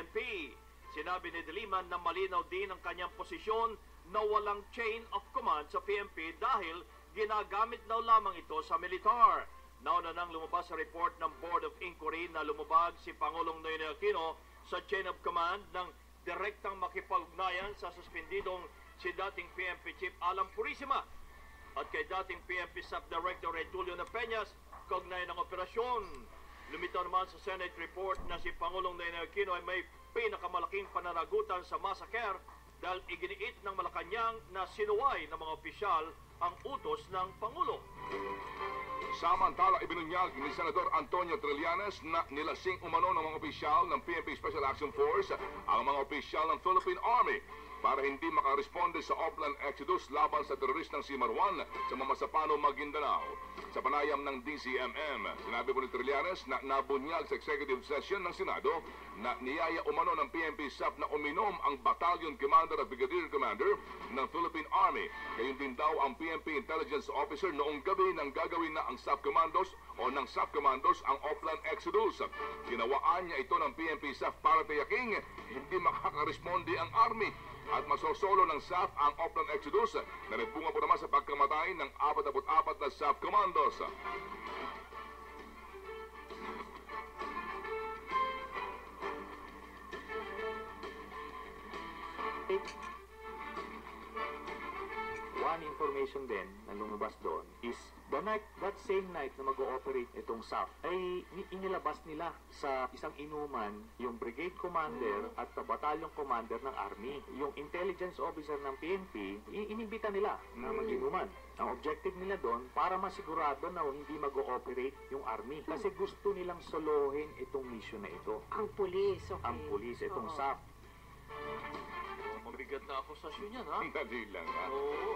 PNP. Sinabi ni De Lima na malinaw din ang kanyang posisyon na walang chain of command sa PNP dahil ginagamit daw lamang ito sa militar. Nauna nang lumabas sa report ng Board of Inquiry na lumabag si Pangulong Noynoy Aquino sa chain of command ng direktang makipag-ugnayan sa suspendidong si dating PNP Chief Alan Purisima at kay dating PNP Sub-Director Tulio Na Peñas kaugnay ng operasyon. Lumitaw naman sa Senate report na si Pangulong Noynoy Aquino ay may pinakamalaking pananagutan sa massacre dahil iginiit ng Malacanang na sinuway ng mga opisyal ang utos ng Pangulo. Samantala, ibinunyag ni Senador Antonio Trillanes na nilasing umano ng mga opisyal ng PNP Special Action Force ang mga opisyal ng Philippine Army para hindi makaresponde sa Oplan Exodus laban sa teroristang si Marwan sa Mamasapano, Maguindanao. Sa panayam ng DCMM, sinabi po ni Trillanes na nabunyag sa executive session ng Senado na niyaya umano ng PNP SAF na uminom ang Battalion Commander at Brigadier Commander ng Philippine Army. Gayon din daw ang PNP Intelligence Officer noong gabi nang gagawin na ang SAF Commandos o ng SAF Commandos ang Oplan Exodus. Ginawaan niya ito ng PNP SAF para tiyaking hindi makakaresponde ang Army at masosolo ng SAF ang Oplan Exodus na nagbunga po naman sa pagkamatay ng 44 na SAF Commandos. One information din na lumabas doon is that same night na mag-ooperate itong SAF ay inilabas nila sa isang inuman yung brigade commander at the battalion commander ng army. Yung intelligence officer ng PNP, inimbita nila na mag-inuman. Ang objective nila doon para masigurado na hindi mag-ooperate yung army kasi gusto nilang solohin itong mission na ito. Ang pulis, okay. Ang pulis, itong SAF. Mabigat na akusasyon yan, ha? Hindi lang, ha? Oo.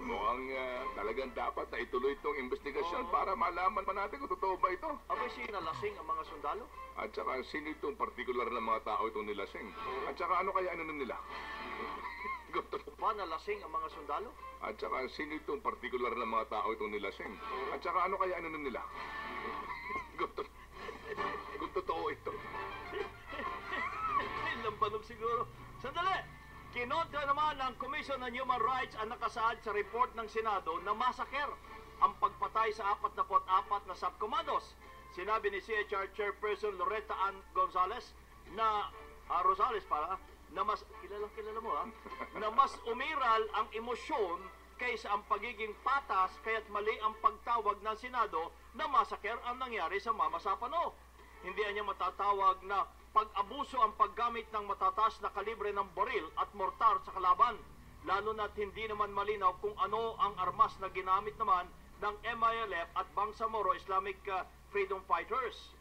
Mukhang talagang dapat na ituloy itong investigasyon para malaman pa natin kung totoo ba ito. Abay, sinalasing ang mga sundalo? At saka sino itong partikular na mga tao itong nilasing? At saka ano kaya ano nila? Pa nalasing ang mga sundalo? At saka sino itong partikular na mga tao itong nilasing? At saka ano kaya ano nila? Kung totoo ito. Lambanog siguro. Sandali! Kinontra naman ng Commission on Human Rights ang nakasaad sa report ng Senado na massacre ang pagpatay sa 44 na subcommandos. Sinabi ni CHR Chairperson Loretta Ann Gonzales na Rosales na mas kilala mo na mas umiral ang emosyon kaysa ang pagiging patas kaya't mali ang pagtawag ng Senado na massacre ang nangyari sa Mamasapano. Hindi niya matatawag na pag-abuso ang paggamit ng matataas na kalibre ng baril at mortar sa kalaban, lalo na't hindi naman malinaw kung ano ang armas na ginamit naman ng MILF at Bangsamoro Islamic Freedom Fighters.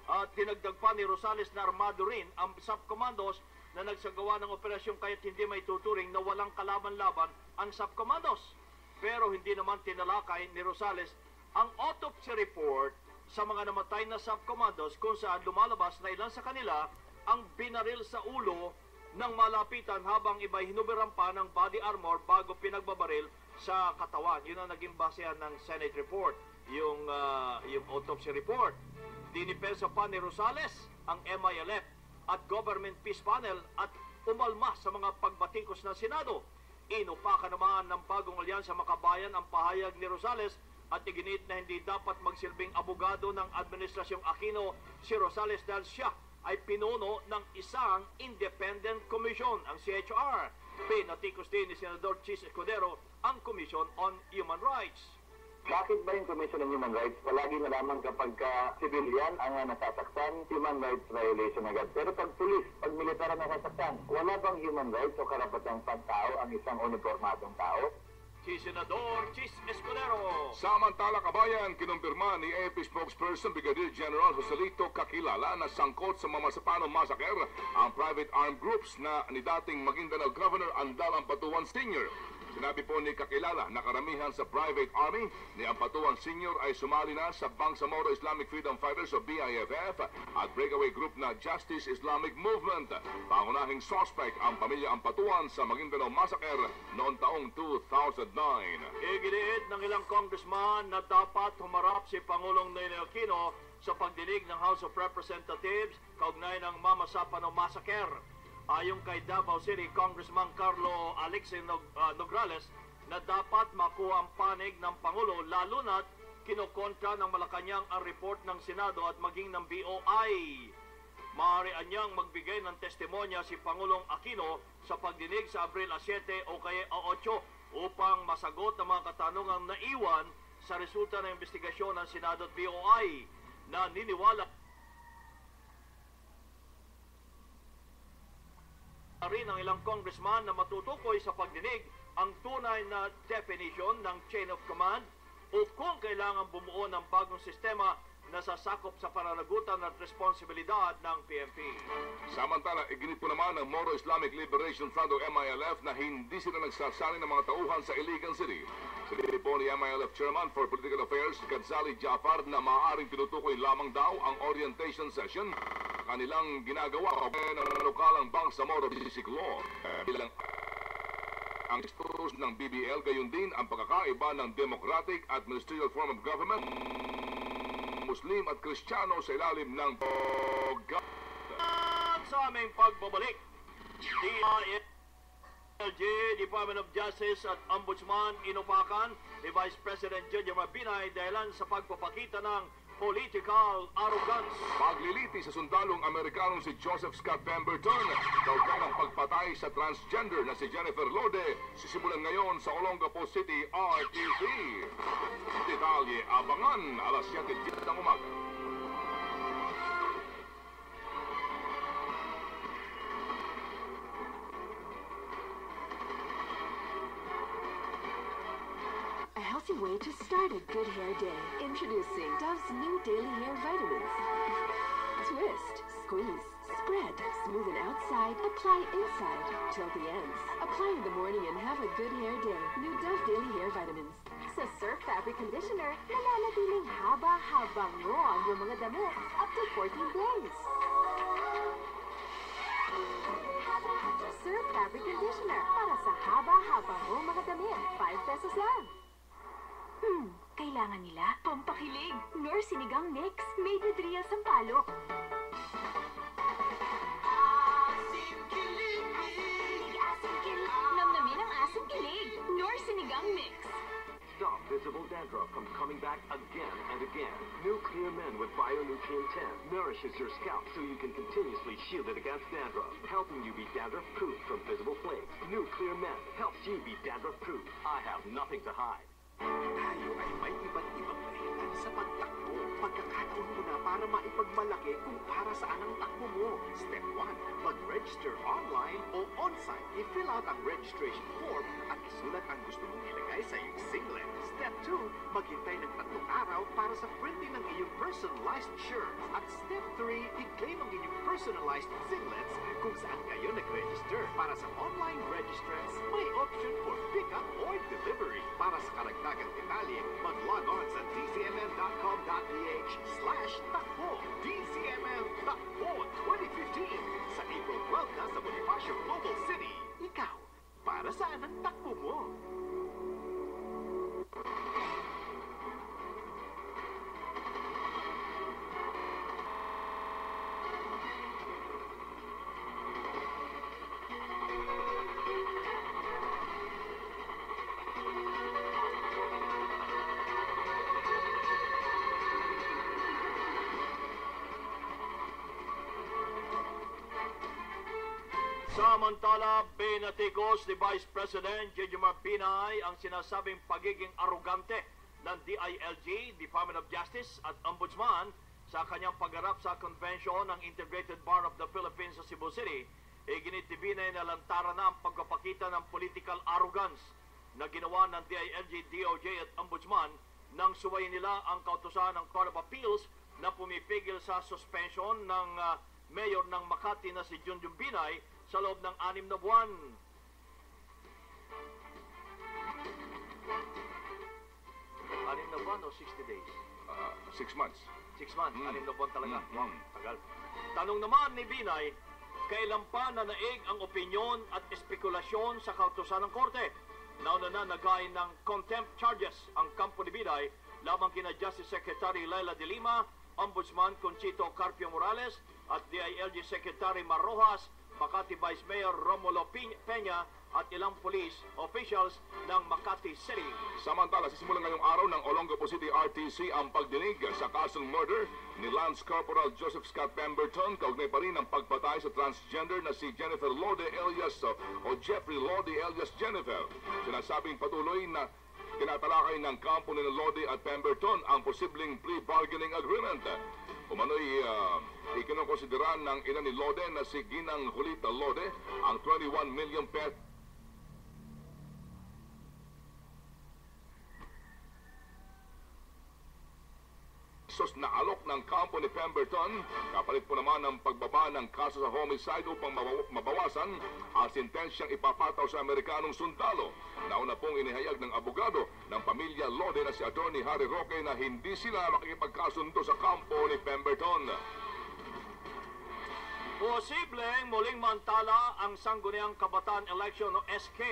At dinagdag pa ni Rosales na armado rin ang subcommandos na nagsagawa ng operasyon kaya't hindi may tuturing na walang kalaban-laban ang subcommandos. Pero hindi naman tinalakay ni Rosales ang autopsy report sa mga namatay na subcommandos kung saan lumalabas na ilan sa kanila ang binaril sa ulo ng malapitan habang iba'y hinubiran pa ng body armor bago pinagbabaril sa katawan. Yun ang naging basehan ng Senate report, yung autopsy report. Dinipensa pa ni Rosales ang MILF at Government Peace Panel at umalma sa mga pagbatikos ng Senado. Inupakan naman ng bagong alyansa Makabayan ang pahayag ni Rosales at iginit na hindi dapat magsilbing abogado ng Administrasyong Aquino si Rosales dahil siya ay pinuno ng isang independent commission, ang CHR. Pinatikos din ni Senador Chis Escudero ang Commission on Human Rights. Bakit ba yung Commission on Human Rights palagi na lamang kapag civilian ang nasasaktan, human rights violation agad? Pero pag pulis, pag militar ang nasasaktan, wala bang human rights o karapatang pantao ang isang uniformadong tao? Si Senador Chis Escudero. Samantala, kabayan, kinumpirma ni AFP spokesperson Brigadier General Joselito Kakilala na sangkot sa Mamasapano Massacre ang private armed groups na ni dating Maguindanao Governor Andal Ampatuan Sr. Sinabi po ni kakilala na karamihan sa private army ni Ampatuan Sr. ay sumali na sa Bangsamoro Islamic Freedom Fighters o BIFF at breakaway group na Justice Islamic Movement. Pangunahing suspect ang pamilya Ampatuan sa Maguindanao Massacre noong taong 2009. Iginiit ng ilang congressman na dapat humarap si Pangulong Ninoy Aquino sa pagdinig ng House of Representatives kaugnay ng Mamasapano Massacre. Ayon kay Davao City Congressman Carlo Alexis Nograles na dapat makuha ang panig ng Pangulo lalo na't kinokontra ng Malacanang ang report ng Senado at maging ng BOI. Maaari anyang magbigay ng testimonya si Pangulong Aquino sa pagdinig sa Abril 7 o kaya 8 upang masagot ang mga katanungang naiwan sa resulta ng investigasyon ng Senado at BOI na niniwala rin ang ilang congressman na matutukoy sa pagdinig ang tunay na definition ng chain of command o kung kailangan bumuo ng bagong sistema na sasakop sa pananagutan at responsibilidad ng PNP. Samantala, iginit po naman ng Moro Islamic Liberation Front o MILF na hindi sila nagsasali ng mga tauhan sa Iligan City. Sinabi po ni MILF Chairman for Political Affairs, Gadzali Jafar, na maaaring tinutukoy lamang daw ang orientation session kanilang ginagawa ng lokalang Bangsamoro Siklo bilang ang istorus ng BBL, gayon din ang pagkakaiba ng democratic at ministerial form of government, Muslim at Kristiyano sa ilalim ng At sa aming pagbabalik, DILG, Department of Justice at Ombudsman inupakan ni Vice President Jojo Mabinay dahilan sa pagpapakita ng political arrogance. Pagliliti sa sundalong Amerikanong si Joseph Scott Pemberton, kaugnay ng pagpatay sa transgender na si Jennifer Lode, sisimulan ngayon sa Olongapo City, RTC. Detalye abangan alas 7 ng umaga. Way to start a good hair day. Introducing Dove's new daily hair vitamins. Twist, squeeze, spread, smoothen outside, apply inside till the ends. Apply in the morning and have a good hair day. New Dove daily hair vitamins. Sa Surf Fabric Conditioner, nananatiling haba-habang mo ang iyong mga damit up to 14 days. Surf Fabric Conditioner para sa haba-habang mo mga damit. 5 pesos lang. Kailangan nila pampakilig. Nor sinigang mix made with real sampalok. Asim kilig. Asim kilig. Namnamin ang asim kilig. Nor sinigang mix. Stop visible dandruff from coming back again and again. New Clear Men with Bionutrient 10 nourishes your scalp so you can continuously shield it against dandruff, helping you be dandruff-proof from visible flakes. New Clear Men helps you be dandruff-proof. I have nothing to hide. Tayo ay may iba't ibang variedad sa pagtakbo. Pagkakataon mo na para maipagmalaki kung para saan ang takbo mo. Step 1, mag-register online o on-site. I-fill out ang registration form at isulat ang gusto mong ilagay sa iyong singlet. Step 2, maghintay ng 3 araw para sa printing ng iyong personalized shirt. At Step 3, i-claim ang iyong personalized singlets kung saan kayo nag-register. Para sa online registrants, may option for pick-up or delivery. Para sa karagdagang detalye, mag-log on sa dcmn.com.ph/takbo. DCMN Takbo 2015 sa April 12 na sa Bonifacio Global City. Ikaw, para saan ang takbo mo? Samantala, binatikos ni Vice President Jojo Mabinay ang sinasabing pagiging arrogante ng DILG, Department of Justice at Ombudsman sa kanyang pagharap sa convention ng Integrated Bar of the Philippines sa Cebu City. Iginit ni Binay na lantaran na ang pagpapakita ng political arrogance na ginawa ng DILG, DOJ at Ombudsman nang suwayin nila ang kautusan ng Court of Appeals na pumipigil sa suspension ng mayor ng Makati na si Junjun Binay sa loob ng 6 na buwan. Anim na buwan o 60 days? 6 months. 6 months, anim na buwan talaga. Mm. Wow, tagal. Tanong naman ni Binay, kailan pa nanaig ang opinyon at espekulasyon sa kautusan ng korte? Nauna na naghain ng contempt charges ang kampo ni Binay lamang kina Justice Secretary Laila de Lima, Ombudsman Conchito Carpio Morales at DILG Secretary Mar Rojas, Makati Vice Mayor Romulo Peña at ilang police officials ng Makati City. Samantala, sisimula ngayong araw ng Olongapo City RTC ang pagdinig sa kasong murder ni Lance Corporal Joseph Scott Pemberton, kaugnay pa rin ang pagpatay sa transgender na si Jennifer Lode alias o Jeffrey Lode alias Jennifer. Sinasabing patuloy na tinatalakay ng kampo ni Lode at Pemberton ang posibleng plea bargaining agreement. Umano'y ikinukonsidera ng ina ni Lode na si Ginang Julita Lode ang 21 million pesos na alok ng kampo ni Pemberton, kapalit po naman ang pagbaba ng kaso sa homicide upang mabawasan ang sentensyang ipapataw sa Amerikanong sundalo. Nauna pong inihayag ng abogado ng pamilya Lode na si Attorney Harry Roque na hindi sila makikipagkasundo sa kampo ni Pemberton. Posibleng muling mantala ang Sangguniang Kabataan Election o SK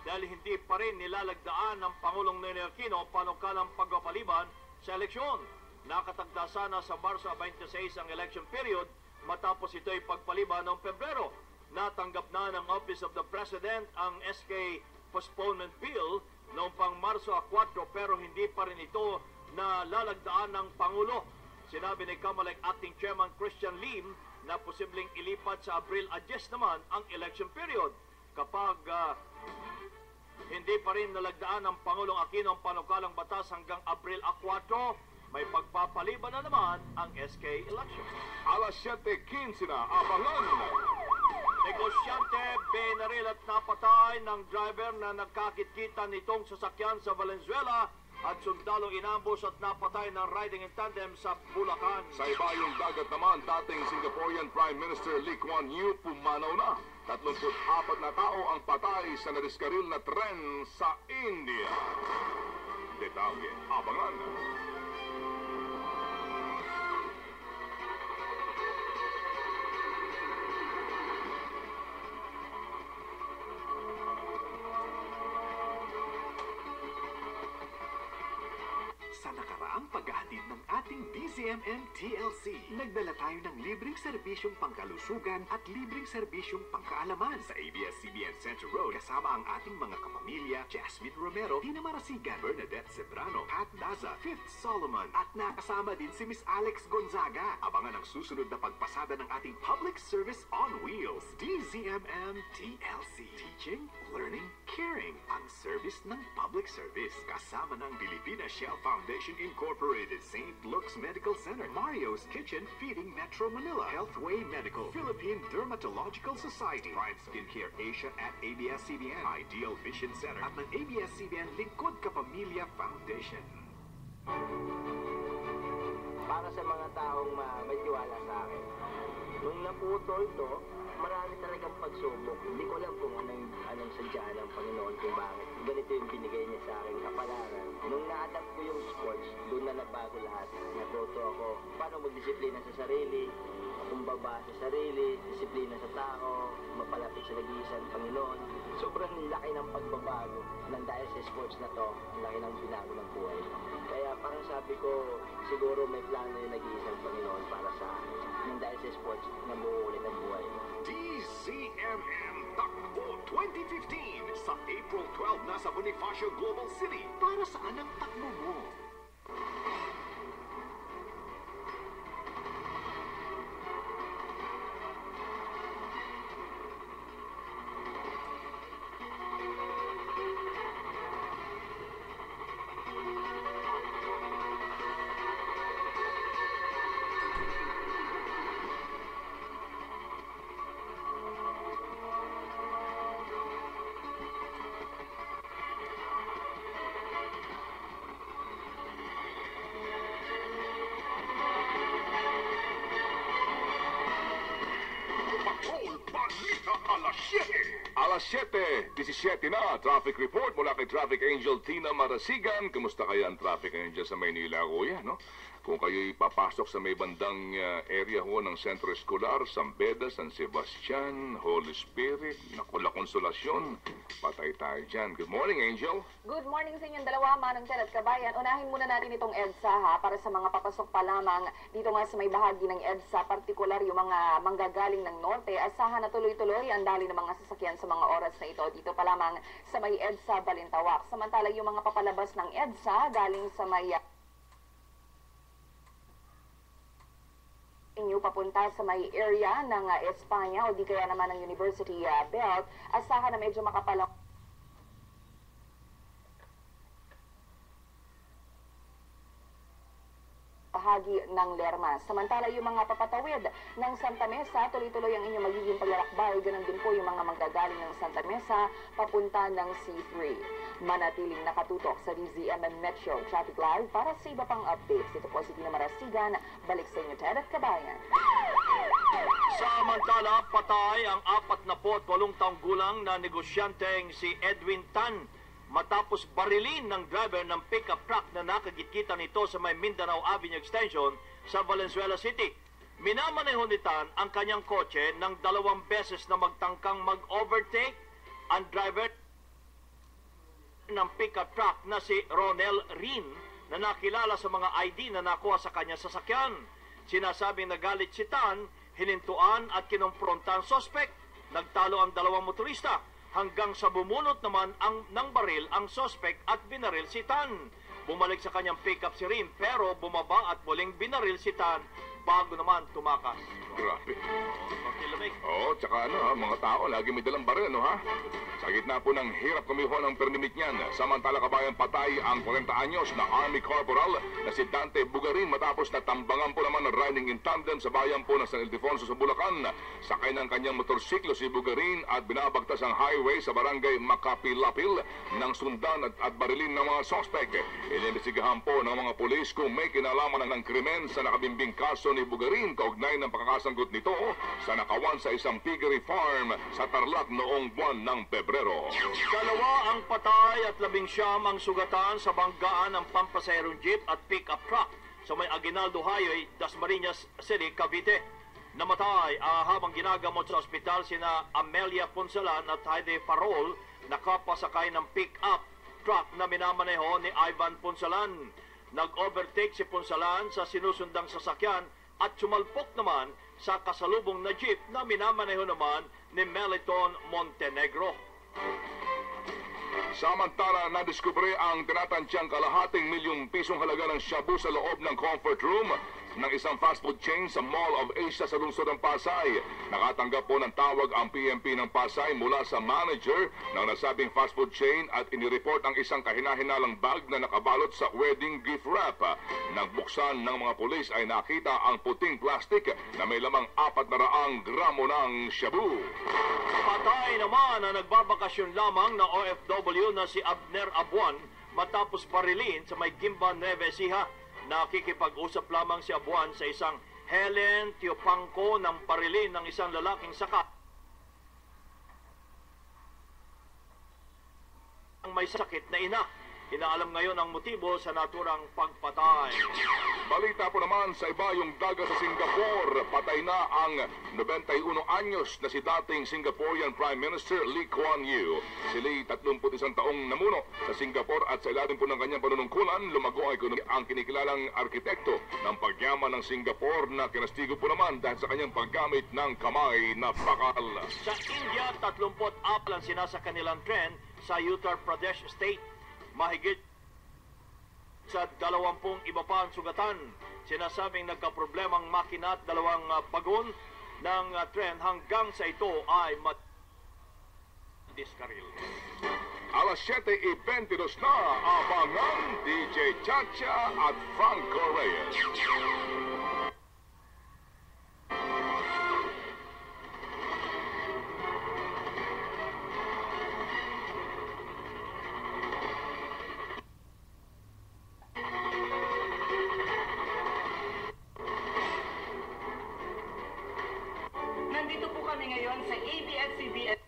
dahil hindi pa rin nilalagdaan ng Pangulong Ninoy Aquino panukalang pagpapaliban sa eleksyon. Nakatagda sana sa Marso 26 ang election period matapos ito'y pagpaliban noong Pebrero. Natanggap na ng Office of the President ang SK Postponement Bill noong pang Marso 4 pero hindi pa rin ito na lalagdaan ng Pangulo. Sinabi ni Kamalek Acting Chairman Christian Lim na posibleng ilipat sa Abril adjust naman ang election period. Kapag hindi pa rin nalagdaan ng Pangulong Aquino ang panukalang batas hanggang Abril 4, may pagpapaliban na naman ang SK election. Alas 7:15 na, abangan! Negosyante, binaril at napatay ng driver na nagkakit-kita nitong sasakyan sa Valenzuela at sundalo inambos at napatay ng riding in tandem sa Bulacan. Sa ibayong dagat naman, dating Singaporean Prime Minister Lee Kuan Yew pumanaw na. 34 na tao ang patay sa nadiskaril na tren sa India. Detalye, abangan! Sa nakaraang paghahatid ng ating DZMM TLC, nagdala tayo ng libreng serbisyong pangkalusugan at libreng serbisyong pangkaalaman sa ABS-CBN Center Road kasama ang ating mga kapamilya Jasmine Romero, Tina Marasigan, Bernadette Cebrano, Pat Daza, Fifth Solomon at nakasama din si Miss Alex Gonzaga. Abangan ang susunod na pagpasada ng ating Public Service on Wheels, DZMM TLC. Teaching, learning, caring. Ang service ng public service kasama ng Pilipinas Shell Foundation Incorporated, St. Luke's Medical Center, Mario's Kitchen, Feeding Metro Manila, Healthway Medical, Philippine Dermatological Society, Prime Skincare Asia at ABS-CBN, Ideal Vision Center at ng ABS-CBN Lingkod Kapamilya Foundation. Para sa mga taong may tiwala sa akin, nung naputol to, marami talagang pagsubok. Hindi ko alam kung anong sadya ng Panginoon kung bakit. Ganito yung binigay niya sa akin kapalaran. Nung na-adapt ko yung sports, doon na nabago lahat. Natuto ako paano magdisiplina sa sarili, kumbaba sa sarili, disiplina sa tao, mapalapit sa nag-iisang Panginoon. Sobrang laki ng pagbabago nang dahil sa sports na to, laki ng binago ng buhay. Kaya parang sabi ko, siguro may plano yung nag-iisang Panginoon para sa akin. Nang dahil sa sports, nabuulit ang buhay ko. DZMM Takbo 2015 sa April 12 na sa Bonifacio Global City. Para saan ang takbo mo? Alas 7:17 na, traffic report mula kay Traffic Angel Tina Marasigan. Kumusta kaya ang traffic angel sa Maynila, kuya, no? Kung kayo'y papasok sa may bandang area ho ng Sentro Escolar, San Beda, San Sebastian, Holy Spirit, naku, La Consolacion, patay tayo dyan. Good morning, Angel. Good morning sa inyong dalawa, Manong Ted at Kabayan. Unahin muna natin itong EDSA ha, para sa mga papasok pa lamang dito nga sa may bahagi ng EDSA, partikular yung mga manggagaling ng norte. Asahan na tuloy-tuloy ang dali ng mga sasakyan sa mga oras na ito. Dito pa lamang sa may EDSA Balintawak. Samantala yung mga papalabas ng EDSA galing sa may inyo papunta sa may area ng Espanya o di kaya naman ng University Belt, asahan na medyo makapalang bahagi ng Lerma. Samantala yung mga papatawid ng Santa Mesa, tuloy-tuloy ang inyong magiging paglalakbay. Ganun din po yung mga manggagaling ng Santa Mesa papunta ng C3. Manatiling nakatutok sa DZMM Metro Traffic Live para sa iba pang updates. Ito po si Tina Marasigan. Balik sa inyo, Ted at Kabayan. Samantala, patay ang 48 taong gulang na negosyanteng si Edwin Tan matapos barilin ng driver ng pickup truck na nakagitgita nito sa may Mindanao Avenue Extension sa Valenzuela City. Minamaneho ni Tan ang kanyang kotse ng 2 beses na magtangkang mag-overtake ang driver ng pickup truck na si Ronel Rin na nakilala sa mga ID na nakuha sa kanya sasakyan. Sinasabing nagalit si Tan, hinintuan at kinumpronta ang sospek. Nagtalo ang 2 motorista hanggang sa bumunot naman ng baril ang sospek at binaril si Tan. Bumalik sa kanyang pickup si Rin pero bumaba at muling binaril si Tan bago naman tumakas. Grabe. Pakilamig. Oo, tsaka mga tao lagi may dalang baril, ha? Sa gitna po ng hirap kumiho ng permit niyan, samantala kabayan patay ang 40 anyos na Army Corporal na si Dante Bugarin matapos na tambangan po naman ng riding in tandem sa bayan po ng San Ildefonso sa Bulacan. Sakay ng kanyang motorsiklo si Bugarin at binabagtas ang highway sa barangay Makapilapil ng sundan at barilin ng mga sospek. Inimbestigahan po ng mga pulis kung may kinalaman ng krimen sa nakabimbing kaso ni Bugarin kaugnay ng pagkakasanggot nito sa nakawan sa isang piggery farm sa Tarlac noong buwan ng Pebrero. 2 ang patay at 19 ang sugatan sa banggaan ng pampasaherong jeep at pick-up truck sa may Aguinaldo Highway, Dasmariñas City, Cavite. Namatay habang ginagamot sa ospital sina Amelia Ponsalan at Heidi Farol na kapasakay ng pick-up truck na minamaneho ni Ivan Ponsalan. Nag-overtake si Ponsalan sa sinusundang sasakyan at sumalpok naman sa kasalubong na jeep na minamaneho naman ni Meliton Montenegro. Samantala, nadiskubre ang tinatansyang kalahating milyong pisong halaga ng shabu sa loob ng comfort room ng isang fast food chain sa Mall of Asia sa lungsod ng Pasay. Nakatanggap po ng tawag ang PNP ng Pasay mula sa manager ng nasabing fast food chain at inireport ang isang kahinahinalang bag na nakabalot sa wedding gift wrap. Nagbuksan ng mga pulis ay nakita ang puting plastic na may lamang 400 gramo ng shabu. Patay naman na nagbabakasyon lamang na OFW na si Abner Abuan matapos barilin sa may Gimba, Nueva Ecija. Nakikipag-usap lamang si Abuan sa isang Helen Tiopangco ng barilin ng isang lalaking saka ang may sakit na ina. Inaalam ngayon ang motibo sa naturang pagpatay. Balita po naman sa iba yung daga sa Singapore. Patay na ang 91 anyos na si dating Singaporean Prime Minister Lee Kuan Yew. Si Lee, 31 taong namuno sa Singapore at sa ilalim po ng kanyang panunungkulan, lumago ang kinikilalang arkitekto ng pagyaman ng Singapore na kinastigo po naman dahil sa kanyang paggamit ng kamay na bakal. Sa India, 34 ang sinasa kanilang tren sa Uttar Pradesh State. Mahigit sa 20 iba pa ang sugatan. Sinasabing nagkaproblemang makina at 2 bagon ng tren hanggang sa ito ay diskaril. Alas 7:22 na, abangan DJ Chacha at Franco Reyes. Nandito po kami ngayon sa ABS-CBN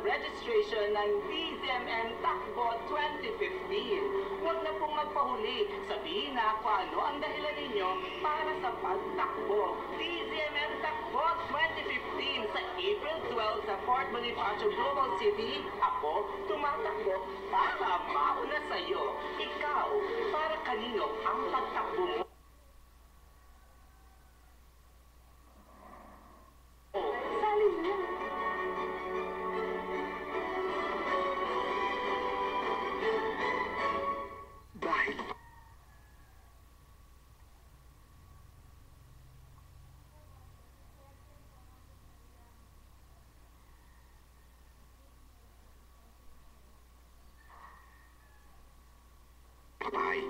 registration ng DZMN Takbo 2015. Huwag na pong magpahuli. Sabihin na kung ano ang dahilan ninyo para sa pagtakbo. DZMN Takbo 2015 sa April 12 sa Fort Bonifacio Global City. Ako, tumatakbo para mauna sa'yo. Ikaw, para kanino ang pagtakbo mo? Sali na. Dahil patay.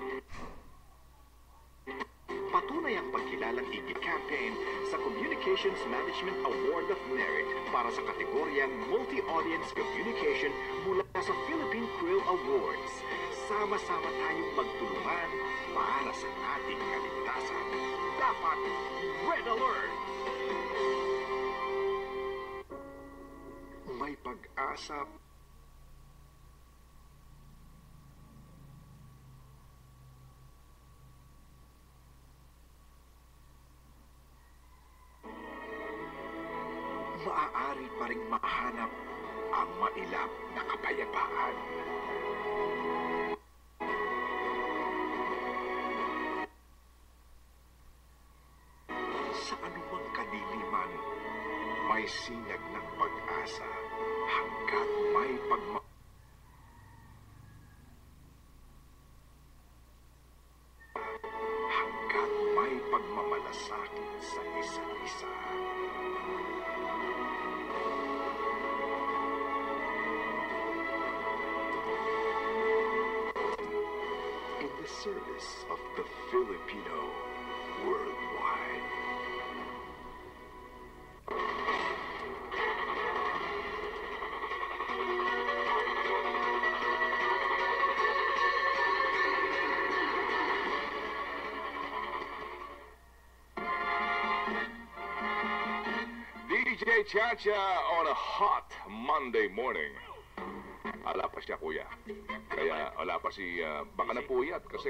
Patunay ang pagkilalang IGIT campaign sa Communications Management Award of Merit para sa kategoryang Multi-Audience Communication mula sa Philippine Krill Awards. Sama-sama tayong magtulungan para sa ating kaligtasan. Dapat Red Alert! May pag-asa. Maaari pa rin mahanap ang mailap na kapayapaan. Sa anumang kadiliman, may sinag ng pag-asa hanggat may hanggat may pagmamalasakit sa isa't isa. In the service of the Filipino worldwide. DJ Chacha on a hot Monday morning. Wala pa siya, kuya. Kaya wala pa si... baka napuyat kasi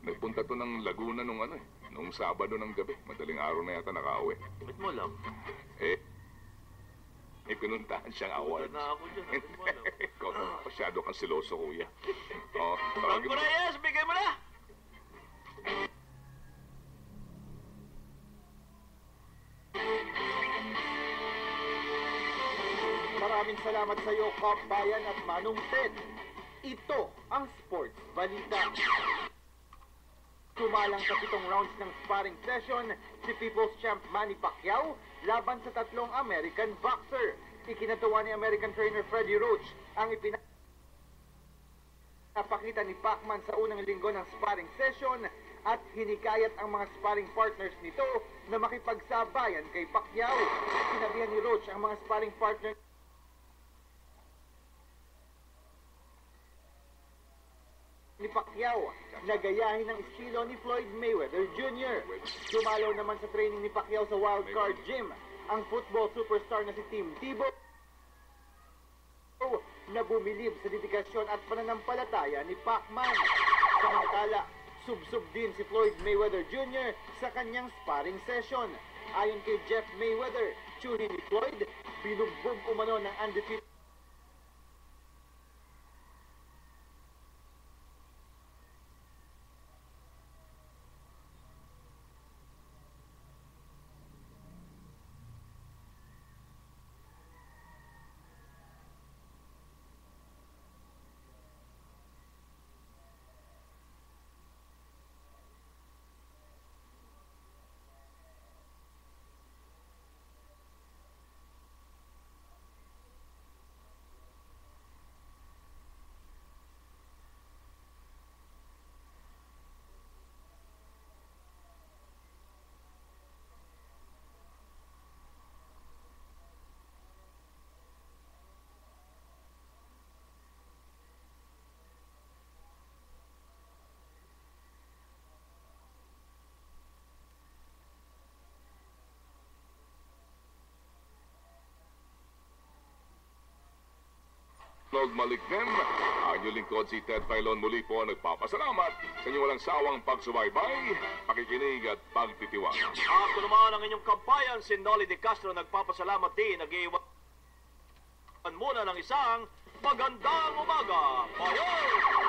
nagpunta to ng Laguna nung Sabado ng gabi. Madaling araw na yata nakauwi. Ba't mo alam? May pinuntahan siyang awards. Na ako dyan. Ba't mo alam? Ikaw, masyado kang siloso, kuya. Oh, Tawag mo na, yes! Bigay mo na! Maraming salamat sa iyo, Kap Bayan at Manong Ted. Ito ang Sports Balita. Sumalang sa 7 rounds ng sparring session si People's Champ Manny Pacquiao laban sa 3 American boxer. Ikinatuwa ni American trainer Freddie Roach ang ipinapakita ni Pacman sa unang linggo ng sparring session at hinikayat ang mga sparring partners nito na makipagsabayan kay Pacquiao. Sinabihan ni Roach ang mga sparring partners ni Pacquiao na gayahin ang estilo ni Floyd Mayweather Jr. Dumalaw naman sa training ni Pacquiao sa Wildcard Gym ang football superstar na si Tim Tebow na bumilib sa dedikasyon at pananampalataya ni Pacman. Samantala, sub-sub din si Floyd Mayweather Jr. sa kanyang sparring session. Ayon kay Jeff Mayweather, tsuhin ni Floyd, binugbog umano ng undefeated Arnold Malignem. Ang inyong lingkod si Ted Filon muli po nagpapasalamat sa inyong walang sawang pagsubaybay, pakikinig at pagtitiwala. Ako naman ang inyong kabayan, si Nolly De Castro, nagpapasalamat din. Nag-iwan muna ng isang magandang umaga. Bayan!